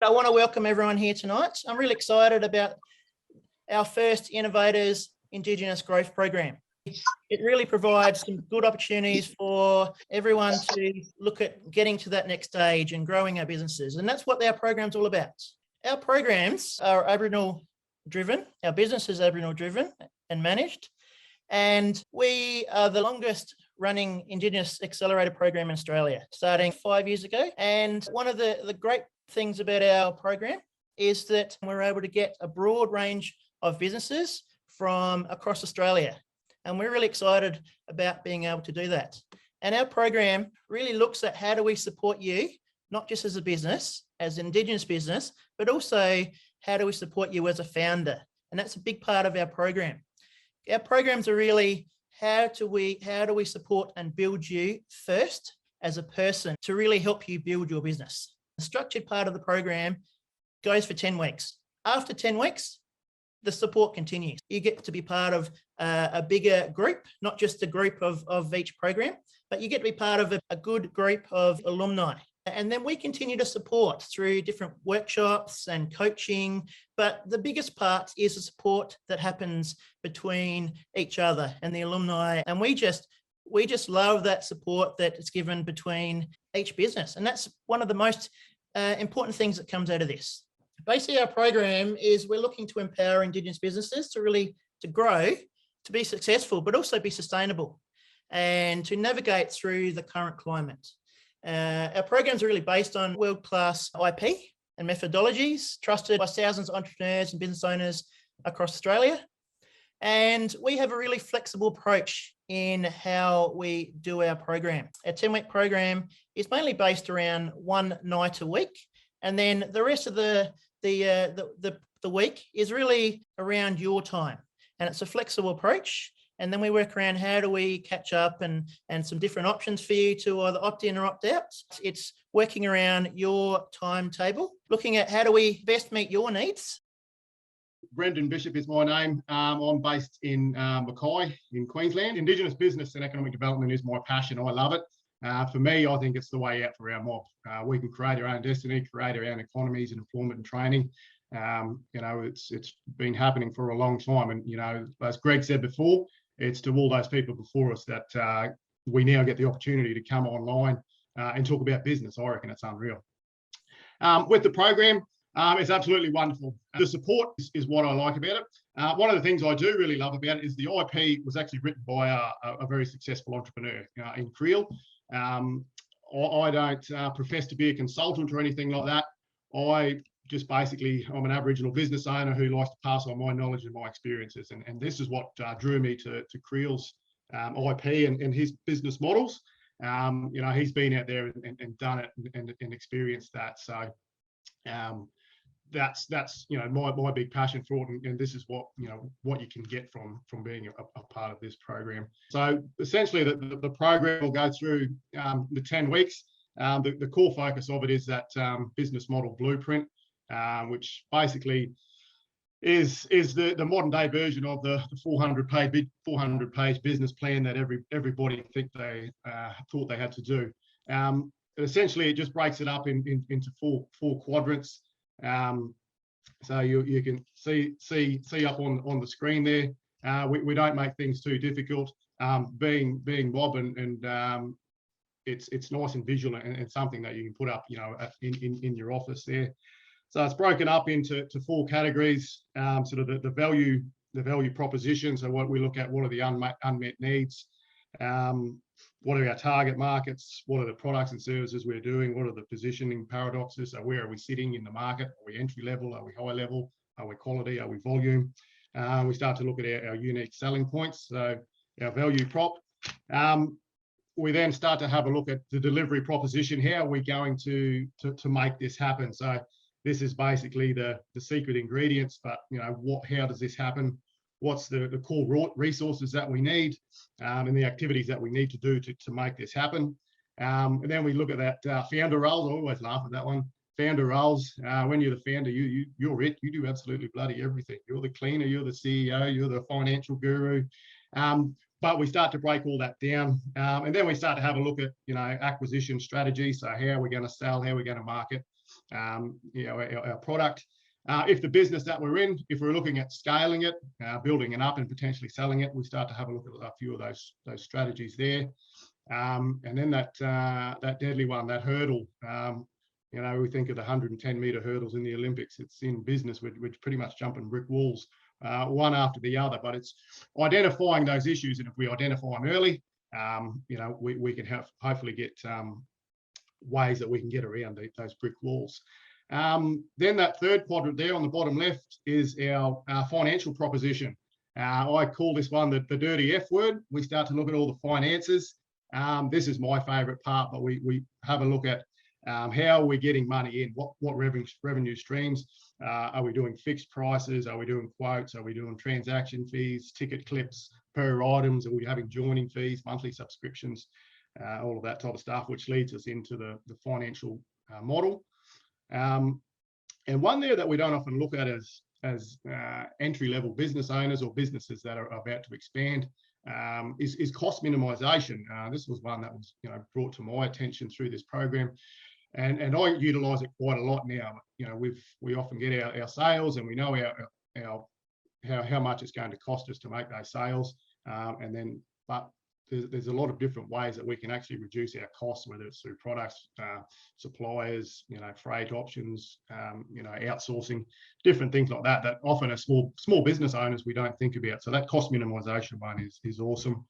I want to welcome everyone here tonight. I'm really excited about our first Innovators Indigenous Growth Program. It really provides some good opportunities for everyone to look at getting to that next stage and growing our businesses. And that's what our program's all about. Our programs are Aboriginal driven. Our business is Aboriginal driven and managed. And we are the longest running Indigenous Accelerator program in Australia, starting 5 years ago. And one of the great things about our program is that we're able to get a broad range of businesses from across Australia. And we're really excited about being able to do that. And our program really looks at how do we support you, not just as a business, as an Indigenous business, but also how do we support you as a founder? And that's a big part of our program. Our programs are really how do we support and build you first as a person to really help you build your business. The structured part of the program goes for 10 weeks. After 10 weeks, the support continues. You get to be part of a bigger group, not just a group of each program, but you get to be part of a good group of alumni. And then we continue to support through different workshops and coaching. But the biggest part is the support that happens between each other and the alumni. And we just love that support that is given between each business. And that's one of the most important things that comes out of this. Basically, our program is we're looking to empower Indigenous businesses to grow, to be successful, but also be sustainable and to navigate through the current climate. Our programs are really based on world-class IP and methodologies trusted by thousands of entrepreneurs and business owners across Australia. And we have a really flexible approach in how we do our program. Our 10-week program is mainly based around one night a week. And then the rest of the week is really around your time. And it's a flexible approach. And then we work around how do we catch up and some different options for you to either opt in or opt out. It's working around your timetable, looking at how do we best meet your needs. Brendan Bishop is my name. I'm based in Mackay in Queensland. Indigenous business and economic development is my passion. I love it. For me, I think it's the way out for our mob. We can create our own destiny, create our own economies and employment and training. It's been happening for a long time. And, as Greg said before, it's to all those people before us that we now get the opportunity to come online and talk about business. I reckon it's unreal. With the program, it's absolutely wonderful. The support is what I like about it. One of the things I do really love about it is the IP was actually written by a very successful entrepreneur in Creel. I don't profess to be a consultant or anything like that. I'm an Aboriginal business owner who likes to pass on my knowledge and my experiences. And this is what drew me to Creel's IP and his business models. He's been out there and done it and experienced that. So that's my big passion for it. And this is what you can get from being a part of this program. So essentially the program will go through the 10 weeks. The core focus of it is that business model blueprint, which basically is the modern day version of the 400-page business plan that everybody thought they had to do. Essentially, it just breaks it up into four quadrants. So you can see up on the screen there. We don't make things too difficult. Being mob and it's nice and visual and something that you can put up in your office there. So it's broken up into four categories, sort of the value proposition. So what we look at, what are the unmet needs? What are our target markets? What are the products and services we're doing? What are the positioning paradoxes? So where are we sitting in the market? Are we entry level? Are we high level? Are we quality? Are we volume? We start to look at our unique selling points, so our value prop. We then start to have a look at the delivery proposition. How are we going to make this happen? So this is basically the secret ingredients, but how does this happen? What's the core resources that we need and the activities that we need to do to make this happen? And then we look at that founder roles. I always laugh at that one. Founder roles. When you're the founder, you're it. You do absolutely bloody everything. You're the cleaner, you're the CEO, you're the financial guru. But we start to break all that down. And then we start to have a look at, acquisition strategy. So how are we going to sell? How are we going to market? our product. If the business that we're in, if we're looking at scaling it, building it up and potentially selling it, we start to have a look at a few of those strategies there. And then that deadly one, that hurdle, we think of the 110-meter hurdles in the Olympics. It's in business, we're pretty much jumping brick walls, one after the other, but it's identifying those issues. And if we identify them early, we can hopefully get ways that we can get around those brick walls. Then that third quadrant there on the bottom left is our financial proposition. I call this one the dirty F word. We start to look at all the finances. This is my favourite part, but we have a look at how are we getting money in, what revenue streams, are we doing fixed prices, are we doing quotes, are we doing transaction fees, ticket clips per items, are we having joining fees, monthly subscriptions, all of that type of stuff, which leads us into the financial model. And one there that we don't often look at as entry-level business owners or businesses that are about to expand is cost minimisation. This was one that was brought to my attention through this program, and I utilise it quite a lot now. We often get our sales, and we know how much it's going to cost us to make those sales, but there's a lot of different ways that we can actually reduce our costs, whether it's through products, suppliers, freight options, outsourcing, different things like that often as small business owners we don't think about. So that cost minimisation one is awesome.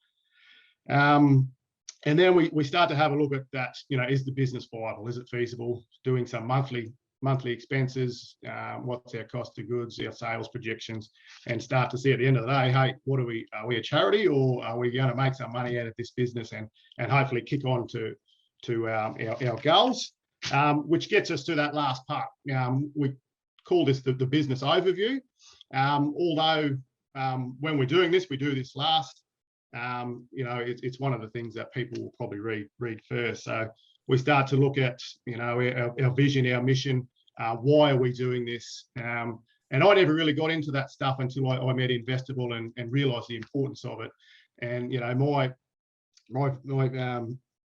And then we start to have a look at that. Is the business viable? Is it feasible? Doing some monthly expenses, what's our cost of goods, our sales projections, and start to see at the end of the day, hey, are we a charity, or are we going to make some money out of this business and hopefully kick on to our goals, which gets us to that last part. We call this the business overview. Although when we're doing this, we do this last. It's one of the things that people will probably read first. So we start to look at, our vision, our mission, why are we doing this? And I never really got into that stuff until I met Investable and realised the importance of it. And,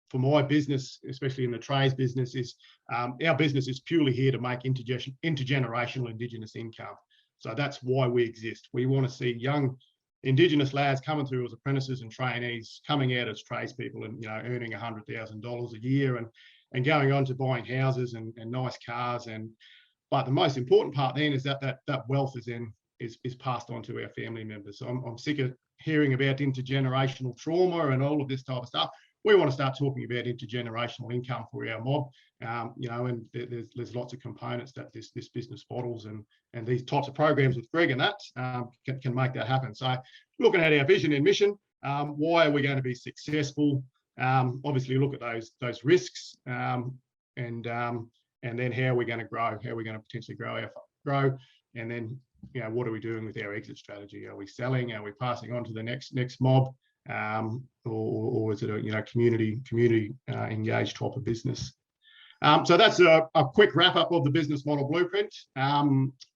for my business, especially in the trades business, is our business is purely here to make intergenerational Indigenous income. So that's why we exist. We want to see young Indigenous lads coming through as apprentices and trainees, coming out as tradespeople and earning $100,000 a year and going on to buying houses and nice cars. But the most important part then is that wealth is passed on to our family members. So I'm sick of hearing about intergenerational trauma and all of this type of stuff. We want to start talking about intergenerational income for our mob, and there's lots of components that this business models and these types of programs with Greg and that can make that happen. So looking at our vision and mission, why are we going to be successful? Obviously look at those risks, and then how are we going to grow? How are we going to potentially grow? And then what are we doing with our exit strategy? Are we selling? Are we passing on to the next mob? Or is it a community engaged type of business? So that's a quick wrap up of the business model blueprint.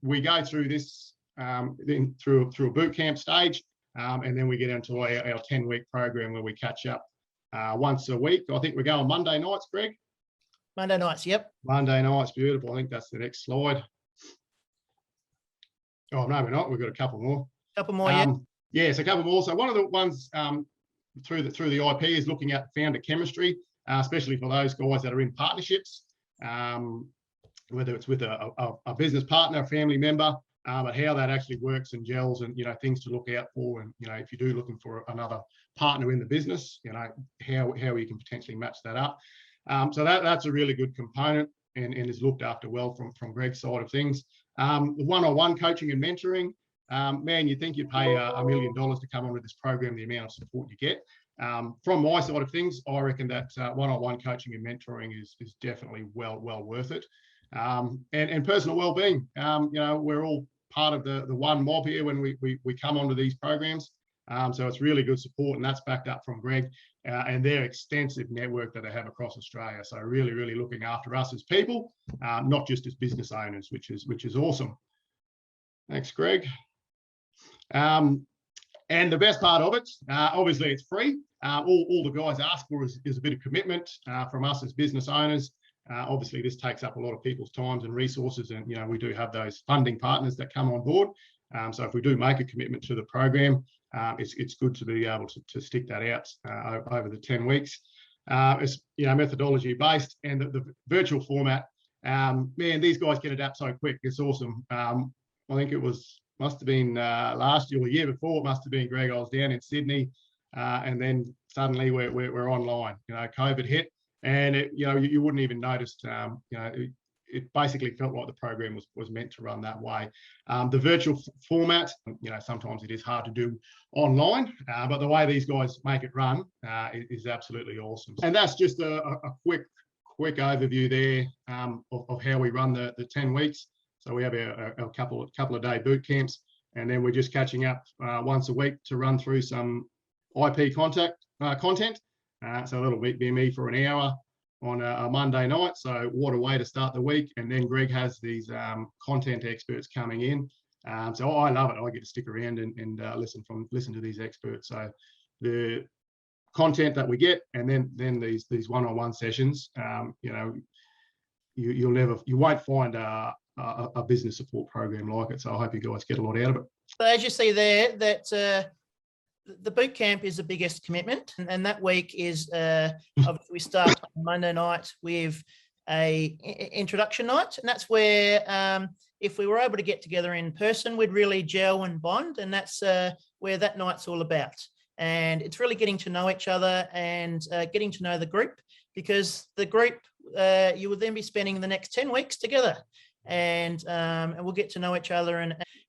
We go through this through a boot camp stage, and then we get into our 10-week program where we catch up once a week. I think we're going Monday nights, Greg. Monday nights, yep. Monday nights, beautiful. I think that's the next slide. Oh no, we're not. We've got a couple more. Yeah. Yes, a couple more. So one of the ones through the IP is looking at founder chemistry, especially for those guys that are in partnerships, whether it's with a business partner, a family member, but how that actually works and gels, and things to look out for, and if you do looking for another partner in the business, how you can potentially match that up. So that's a really good component and is looked after well from Greg's side of things. The one-on-one coaching and mentoring. Man, you'd think you'd pay $1 million to come onto this program, the amount of support you get. From my side of things, I reckon that one-on-one coaching and mentoring is definitely well worth it. And personal well-being. We're all part of the one mob here when we come onto these programs. So it's really good support, and that's backed up from Greg and their extensive network that they have across Australia. So really looking after us as people, not just as business owners, which is awesome. Thanks, Greg. And the best part of it, obviously it's free. All the guys ask for is a bit of commitment from us as business owners. Obviously, this takes up a lot of people's times and resources, and we do have those funding partners that come on board. So if we do make a commitment to the program, it's good to be able to stick that out over the 10 weeks. It's methodology based, and the virtual format. Man, these guys get it up so quick. It's awesome. I think it must have been last year or the year before. It must have been, Greg. I was down in Sydney, and then suddenly we're online. COVID hit. And you wouldn't even notice. It basically felt like the program was meant to run that way. The virtual format, sometimes it is hard to do online, but the way these guys make it run is absolutely awesome. And that's just a quick overview there of how we run the 10 weeks. So we have a couple of day boot camps, and then we're just catching up once a week to run through some IP content. So that'll be me for an hour on a Monday night. So what a way to start the week. And then Greg has these content experts coming in. So I love it. I get to stick around and listen to these experts. So the content that we get, and then these one-on-one sessions, you won't find a business support program like it. So I hope you guys get a lot out of it. So as you see there, that the boot camp is the biggest commitment, and that week is obviously we start on Monday night with a introduction night, and that's where if we were able to get together in person, we'd really gel and bond, and that's where that night's all about. And it's really getting to know each other and getting to know the group, because the group you will then be spending the next 10 weeks together, and we'll get to know each other,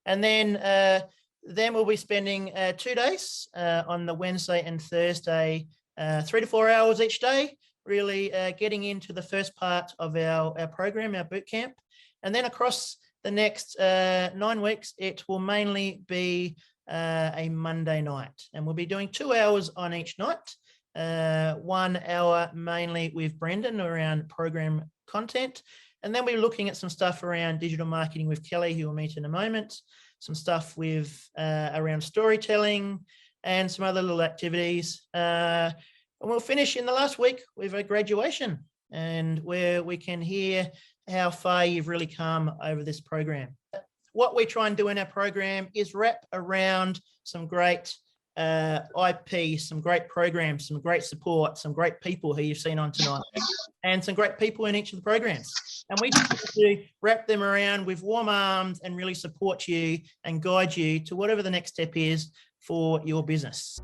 and then we'll be spending 2 days on the Wednesday and Thursday, 3 to 4 hours each day, really getting into the first part of our program, our boot camp. And then across the next 9 weeks, it will mainly be a Monday night. And we'll be doing 2 hours on each night, 1 hour mainly with Brendan around program content. And then we're looking at some stuff around digital marketing with Kelly, who we'll meet in a moment. Some stuff with around storytelling and some other little activities. And we'll finish in the last week with a graduation, and where we can hear how far you've really come over this program. What we try and do in our program is wrap around some great IP, some great programs, some great support, some great people who you've seen on tonight, and some great people in each of the programs. And we just want to wrap them around with warm arms and really support you and guide you to whatever the next step is for your business.